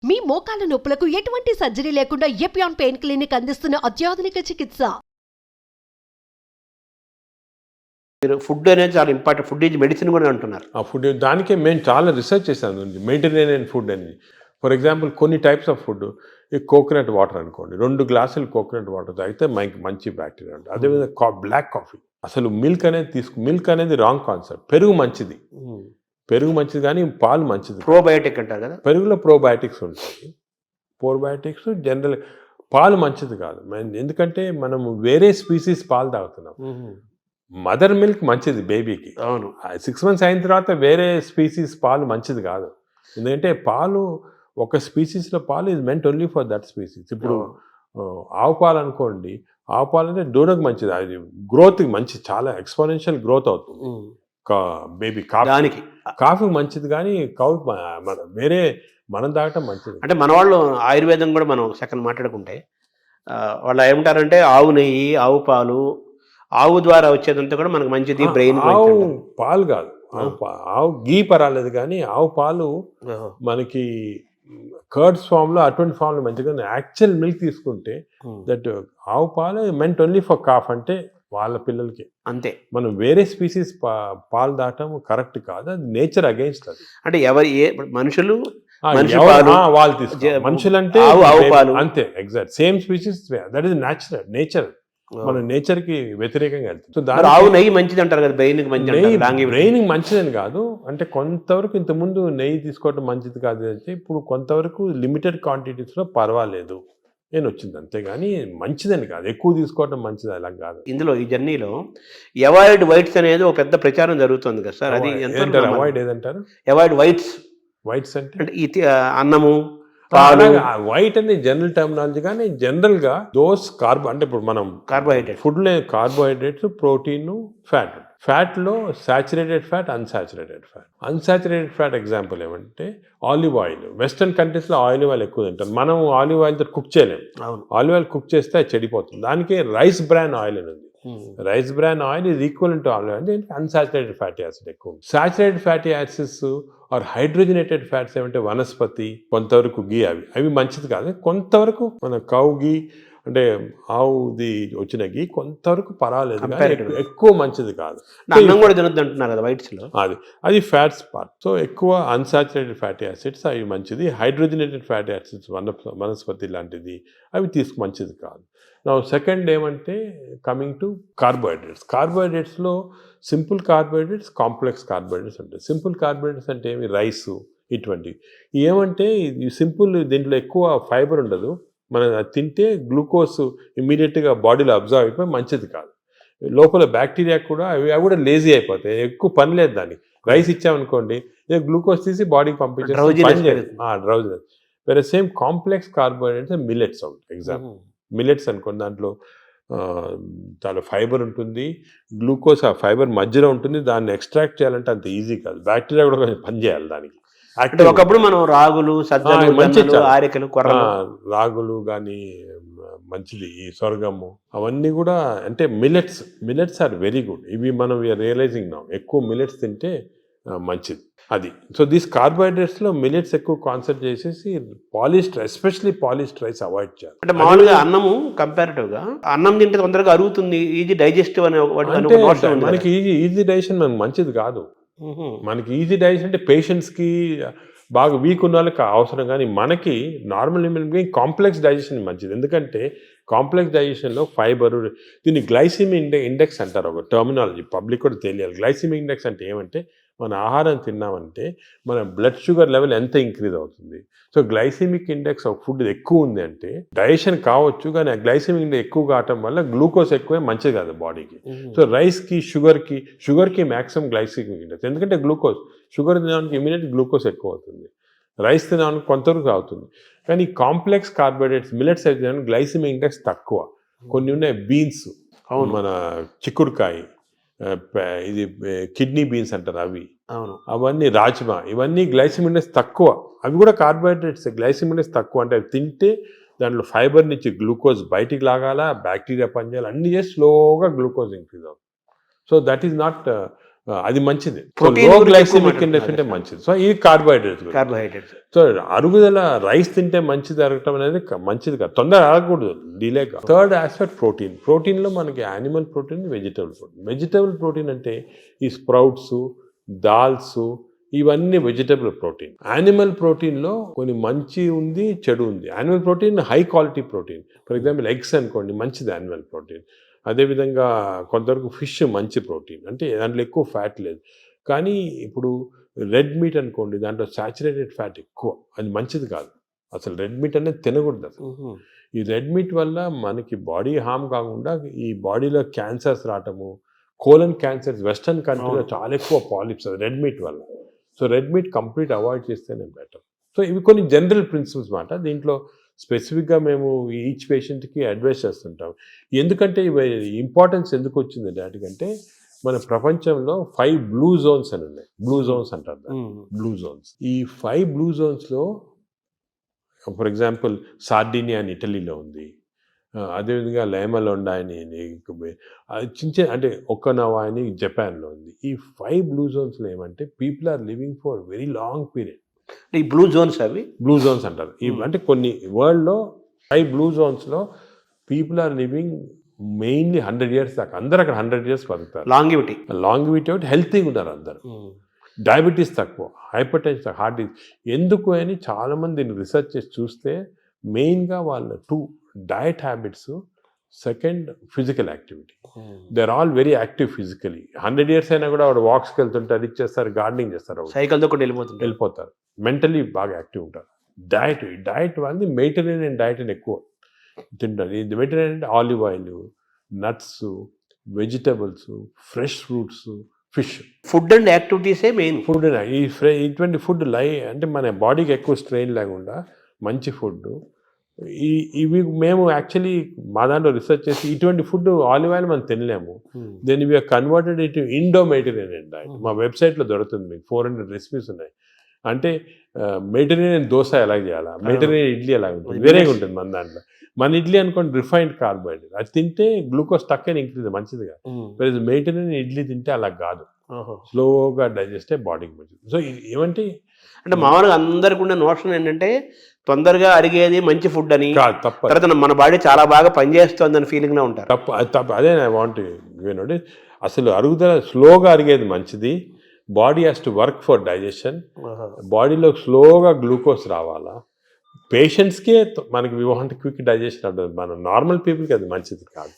మీ మోకాల నొప్పులకు ఎటువంటి సర్జరీ లేకుండా ఎపియాన్ పెయిన్ క్లినిక్ అందిస్తున్న అత్యాధునిక చికిత్స. మీరు ఫుడ్ అనేది చాలా ఇంపార్టెంట్. ఫుడ్ ఈజ్ మెడిసిన్ కూడా అంటున్నారు. ఆ ఫుడ్ దానికే మేము చాలా రీసెర్చ్ చేశాను మెడిటరేనియన్ ఫుడ్ అని. ఫర్ ఎగ్జాంపుల్ కొన్ని టైప్స్ ఆఫ్ ఫుడ్, ఈ కోకోనట్ వాటర్ అనుకోండి, 2 గ్లాసులు కోకోనట్ వాటర్ తాగితే మనకి మంచి బ్యాక్టీరియా ఉంటుంది. అదేవిధంగా బ్లాక్ కాఫీ, అసలు మిల్క్ అనేది రాంగ్ కాన్సెప్ట్. పెరుగు మంచిది కానీ పాలు మంచిది. ప్రోబయోటిక్ అంటారు కదా, పెరుగులో ప్రోబయోటిక్స్ ఉంటాయి. ప్రోబయోటిక్స్ జనరల్, పాలు మంచిది కాదు. ఎందుకంటే మనము వేరే స్పీసీస్ పాలు తాగుతున్నాం. మదర్ మిల్క్ మంచిది బేబీకి. అవును, 6 months అయిన తర్వాత వేరే స్పీసీస్ పాలు మంచిది కాదు. ఎందుకంటే పాలు ఒక స్పీసీస్లో పాలు is meant only for that species. ఇప్పుడు ఆవు పాలు అనుకోండి, ఆవు పాలు అంటే దూడకు మంచిది, అది గ్రోత్కి మంచిది, చాలా ఎక్స్పోనెన్షియల్ గ్రోత్ అవుతుంది బేబీ. కాఫీ మంచిది కానీ వేరే మనం తాగటం మంచిది. అంటే మన వాళ్ళు ఆయుర్వేదం కూడా మనం సెకండ్ మాట్లాడుకుంటే వాళ్ళు ఏమంటారంటే ఆవు నెయ్యి, ఆవు పాలు, ఆవు ద్వారా వచ్చేదంతా కూడా మనకు మంచిది, బ్రెయిన్. ఆవు పాలు కాదు, ఆవు గీ పర్వాలేదు కానీ ఆవు పాలు మనకి కర్డ్స్ ఫామ్లో అటువంటి ఫామ్లో మంచిగా. యాక్చువల్ మిల్క్ తీసుకుంటే దట్ ఆవు పాలు మెంట్ ఓన్లీ ఫర్ కాఫ్, అంటే వాళ్ళ పిల్లలకి అంతే. మనం వేరే స్పీసీస్ పాలు దాటం కరెక్ట్ కాదు, అది నేచర్ అగైన్స్ట్. అది అంటే మనుషులు వాళ్ళు తీసుకో, మనుషులు అంటే అంతే, exact same species, that is nature. మన నేచర్ కి వ్యతిరేకంగా వెళ్తుంది. ఆవు నెయ్యి మంచిది అంటారు కదా, బ్రెయిన్ మంచిదని కాదు, అంటే కొంతవరకు ఇంతకుముందు నెయ్యి తీసుకోవడం మంచిది కాదు అంటే ఇప్పుడు కొంతవరకు లిమిటెడ్ క్వాంటిటీస్ లో పర్వాలేదు నేను వచ్చింది, అంతేగాని మంచిదని కాదు, ఎక్కువ తీసుకోవడం మంచిది అలా కాదు. ఇందులో ఈ జర్నీలో అవాయిడ్ వైట్స్ అనేది ఒక పెద్ద ప్రచారం జరుగుతుంది కదా సార్, అది అవాయిడ్ ఏదంటారు? అవాయిడ్ వైట్స్ అంటే అన్నము, వైట్ అనేది జనరల్ టర్మినాలజీ, కానీ జనరల్ గా అంటే ఇప్పుడు మనం ఫుడ్ లో కార్బోహైడ్రేట్స్, ప్రోటీన్, ఫ్యాట్ లో saturated fat, unsaturated fat example ఏమంటే ఆలివ్ ఆయిల్. వెస్టర్న్ కంట్రీస్ లో ఆలివ్ ఆయిల్ ఎక్కువ తింటారు, మనం ఆలివ్ ఆయిల్ తో కుక్ చేయలేము. ఆలివ్ ఆయిల్ కుక్ చేస్తే అది చెడిపోతుంది. దానికి రైస్ బ్రాన్ ఆయిల్ అని ఉంది. Rice bran oil is equal to olive oil. దీనికి అన్సాచురేటెడ్ ఫ్యాటీ యాసిడ్ ఎక్కువ. Saturated fatty acids or hydrogenated fats ఏమంటే వనస్పతి, కొంతవరకు గీ, అవి మంచిది కాదు. కొంతవరకు మన కౌ గీ అంటే ఆవుది వచ్చిన గీ కొంతవరకు పర్వాలేదు, ఎక్కువ మంచిది కాదు. అన్నం కూడా తినొద్దు అంటున్నారు కదా వైట్స్ లో, అది ఫ్యాట్స్ పార్ట్. సో ఎక్కువ అన్సాచురేటెడ్ ఫ్యాటీ యాసిడ్స్ అవి మంచిది. హైడ్రోజనేటెడ్ ఫ్యాటీ యాసిడ్స్ వనస్పతి లాంటిది అవి మంచిది కాదు. నా సెకండ్ ఏమంటే కమింగ్ టు కార్బోహైడ్రేట్స్లో సింపుల్ కార్బోహైడ్రేట్స్, కాంప్లెక్స్ కార్బోహైడ్రేట్స్ ఉంటాయి. సింపుల్ కార్బోహైడ్రేట్స్ అంటే ఏమి, రైసు ఇటువంటివి. ఏమంటే సింపుల్, దీంట్లో ఎక్కువ ఫైబర్ ఉండదు, మనం తింటే గ్లూకోజ్ ఇమ్మీడియట్గా బాడీలో అబ్జర్వ్ అయిపోయి మంచిది కాదు. లోపల బ్యాక్టీరియా కూడా అవి కూడా లేజీ అయిపోతాయి, ఎక్కువ పని లేదు దానికి. రైస్ ఇచ్చామనుకోండి, గ్లూకోజ్ తీసి బాడీకి పంపించేది, డ్రౌజినెస్. వేరే సేమ్ కాంప్లెక్స్ కార్బోహైడ్రేట్స్ మిల్లెట్స్ ఉంటాయి. ఎగ్జాంపుల్ మిల్లెట్స్ అనుకోండి, దాంట్లో చాలా ఫైబర్ ఉంటుంది, గ్లూకోజ్ ఆ ఫైబర్ మధ్యలో ఉంటుంది. దాన్ని ఎక్స్ట్రాక్ట్ చేయాలంటే అంత ఈజీ కాదు, బ్యాక్టీరియా కూడా కొంచెం పని చేయాలి దానికి. ఒకప్పుడు మనం రాగులు, ఆరికలు, రాగులు కానీ మంచిది, ఈ సొరగము అవన్నీ కూడా అంటే మిల్లెట్స్ ఆర్ వెరీ గుడ్. ఇవి మనం రియలైజింగ్ నా ఎక్కువ మిల్లెట్స్ తింటే మంచిది అది. సో దీస్ కార్బోహైడ్రేట్స్లో మిల్లెట్స్ ఎక్కువ కాన్సన్ట్రేట్ చేసేసి ఎస్పెషల్లీ పాలిష్డ్ రైస్ అవాయిడ్ చేయాలి. అంటే మామూలుగా అన్నము కంపారిటివ్గా అన్నం తింటే తొందరగా అరుగుతుంది, ఈజీ డైజెస్టివ్ అనే మనకి ఈజీ డైజెషన్ మనకు మంచిది కాదు. మనకి ఈజీ డైజెషన్ అంటే పేషెంట్స్కి, బాగా వీక్ ఉన్న వాళ్ళకి అవసరం, కానీ మనకి నార్మల్ కాంప్లెక్స్ డైజెషన్ మంచిది. ఎందుకంటే కాంప్లెక్స్ డైజెషన్లో ఫైబర్, దీన్ని గ్లైసిమిక్ ఇండెక్స్ అంటారు, ఒక టర్మినాలజీ పబ్లిక్ కూడా తెలియాలి. గ్లైసిమిక్ ఇండెక్స్ అంటే ఏమంటే మన ఆహారం తిన్నామంటే మన బ్లడ్ షుగర్ లెవెల్ ఎంత ఇంక్రీజ్ అవుతుంది. So glycemic index of food ఎక్కువ ఉంది అంటే డైజెషన్ కావచ్చు, కానీ ఆ గ్లైసిమిక్ ఇండెక్స్ ఎక్కువ కావటం వల్ల గ్లూకోజ్ ఎక్కువే మంచిది కాదు బాడీకి. సో రైస్కి, షుగర్కి మ్యాక్సిమం గ్లైసిమిక్ ఇండెక్స్, ఎందుకంటే షుగర్ తినడానికి ఇమీడియట్ గ్లూకోజ్ ఎక్కువ అవుతుంది, రైస్ తినడానికి కొంతవరకు అవుతుంది. కానీ కాంప్లెక్స్ కార్బోహైడ్రేట్స్ మిల్లెట్స్ అయితే గ్లైసిమిక్ ఇండెక్స్ తక్కువ. కొన్ని ఉన్నాయి బీన్స్, మన చిక్కుడుకాయ, ఇది కిడ్నీ బీన్స్ అంటారు అవి, అవన్నీ రాజ్మా, ఇవన్నీ గ్లైసిమిక్ ఇండెక్స్ తక్కువ. అవి కూడా కార్బోహైడ్రేట్స్, గ్లైసిమిక్ ఇండెక్స్ తక్కువ. అంటే అవి తింటే దాంట్లో ఫైబర్ నుంచి గ్లూకోజ్ బయటికి లాగాల, బ్యాక్టీరియా పనిచేయాలి, అన్ని చేసి స్లోగా గ్లూకోజ్ ఇంక్రీజ్ అవుతుంది. సో దట్ ఈస్ నాట్ అది మంచిది. Protein లో గురించి గ్లైసెమిక్ ఎక్కువ ఇండెక్స్ అంటే మాట్లాడుతున్నారు. మంచిది. సో ఇది కార్బోహైడ్రేట్స్. కార్బోహైడ్రేట్స్. సో అరుగుదల రైస్ తింటే మంచిది అరగటం అనేది మంచిది కాదు, తొందరగా అరగకూడదు, డిలే కాదు. Third aspect protein. ప్రోటీన్లో మనకి animal protein, vegetable protein. Vegetable protein అంటే ఈ స్ప్రౌట్స్, దాల్స్, ఇవన్నీ వెజిటబుల్ ప్రోటీన్. యానిమల్ ప్రోటీన్లో కొన్ని మంచి ఉంది, చెడు ఉంది. Animal protein high quality protein. For example eggs అనుకోండి, మంచిది యానిమల్ ప్రోటీన్. అదేవిధంగా కొంతవరకు ఫిష్ మంచి ప్రోటీన్, అంటే దాంట్లో ఎక్కువ ఫ్యాట్ లేదు. కానీ ఇప్పుడు రెడ్ మీట్ అనుకోండి, దాంట్లో సాచురేటెడ్ ఫ్యాట్ ఎక్కువ, అది మంచిది కాదు. అసలు రెడ్ మీట్ అనేది తినకూడదు అసలు. ఈ రెడ్ మీట్ వల్ల మనకి బాడీ హార్మ్ కాకుండా ఈ బాడీలో క్యాన్సర్స్ రావటము, కోలన్ క్యాన్సర్స్ వెస్టర్న్ కంట్రీలో చాలా ఎక్కువ పాలిప్స్ అది రెడ్ మీట్ వల్ల. So red meat complete avoid చేస్తేనే బెటర్. సో ఇవి కొన్ని జనరల్ ప్రిన్సిపల్స్ మాట. దీంట్లో స్పెసిఫిక్గా మేము ఈచ్ పేషెంట్కి అడ్వైస్ చేస్తుంటాం. ఎందుకంటే ఇవి ఇంపార్టెన్స్ ఎందుకు వచ్చింది వాటికంటే, మన ప్రపంచంలో 5 బ్లూ జోన్స్ అని ఉన్నాయి. బ్లూ జోన్స్ అంటారు దాన్ని, బ్లూ జోన్స్. ఈ 5 బ్లూ జోన్స్లో ఫర్ ఎగ్జాంపుల్ సార్డినియా అని ఇటలీలో ఉంది, అదేవిధంగా లైమలోండా అని చిన్న అంటే ఒక్కనవా అని జపాన్లో ఉంది. ఈ 5 బ్లూ జోన్స్లో ఏమంటే people are living for very long period. ఈ బ్లూ జోన్స్ అవి బ్లూ జోన్స్ అంటారు. అంటే కొన్ని వరల్డ్లో 5 బ్లూ జోన్స్లో people are living mainly 100 years దాకా. అందరు అక్కడ 100 years బతుకుతారు. లాంగివిటీ ఒకటి, హెల్తీగా ఉన్నారు అందరు. డయాబెటీస్ తక్కువ, హైపర్ టెన్షన్, హార్ట్ డిసీజ్. ఎందుకు అని చాలామంది దీన్ని రీసెర్చ్ చేసి చూస్తే మెయిన్గా వాళ్ళ 2 diet habits, second physical activity. They are all very active physically. 100 years అయినా కూడా వాడు వాక్స్కి వెళ్తుంటారు, ఇది చేస్తారు, గార్డెనింగ్ చేస్తారు, సైకిల్తో కూడా వెళ్ళిపోతారు. మెంటలీ బాగా యాక్టివ్ ఉంటారు. డయట్ వాళ్ళది మెడిటరేనియన్ డయట్ అని ఎక్కువ తింటారు. ఇది మెడిటరేనియన్ అంటే olive oil, nuts, vegetables, fresh fruits, fish. Food and యాక్టివిటీసే మెయిన్. ఫుడ్ ఇటువంటి ఫుడ్ అంటే మన బాడీకి ఎక్కువ స్ట్రెయిన్ లేకుండా మంచి ఫుడ్. ఇవి మేము యాక్చువల్లీ మా దాంట్లో రీసెర్చ్ చేసి ఇటువంటి ఫుడ్ ఆలివ్ ఆయిల్ మనం తినలేము. Then we are converted it into Mediterranean diet. మా వెబ్సైట్లో దొరుకుతుంది, మీకు 400 రెసిపీస్ ఉన్నాయి. అంటే మెడిటరేనియన్ దోశ ఎలా చేయాలా, మెడిటరేనియన్ ఇడ్లీ ఎలా ఉంటుంది, వేరేగా ఉంటుంది మన దాంట్లో. మన ఇడ్లీ అనుకోండి రిఫైన్డ్ కార్బోహైడ్రేట్, అది తింటే గ్లూకోజ్ తక్కువ ఇంక్రీజ్, మంచిది కాదు. మెడిటరేనియన్ ఇడ్లీ తింటే అలా కాదు, స్లోగా డైజెస్ట్ అయ్యి బాడీకి మంచిది. సో ఏమంటే అంటే మామూలుగా అందరికి ఉన్న నోషన్ ఏంటంటే తొందరగా అరిగేది మంచి ఫుడ్ అని, తర్వాత మన బాడీ చాలా బాగా పనిచేస్తుంది అని ఫీలింగ్ లో ఉంటారు. తప్పు. అదే నా వాంట్ ఏంటంటే అసలు అరుగుదల స్లోగా అరిగేది మంచిది. Body has to work for digestion. బాడీలో స్లోగా గ్లూకోజ్ రావాలా. పేషెంట్స్కే మనకి వి వాంట్ క్విక్ డైజెషన్ ఉంటుంది, మన నార్మల్ పీపుల్కి అది మంచిది కాదు.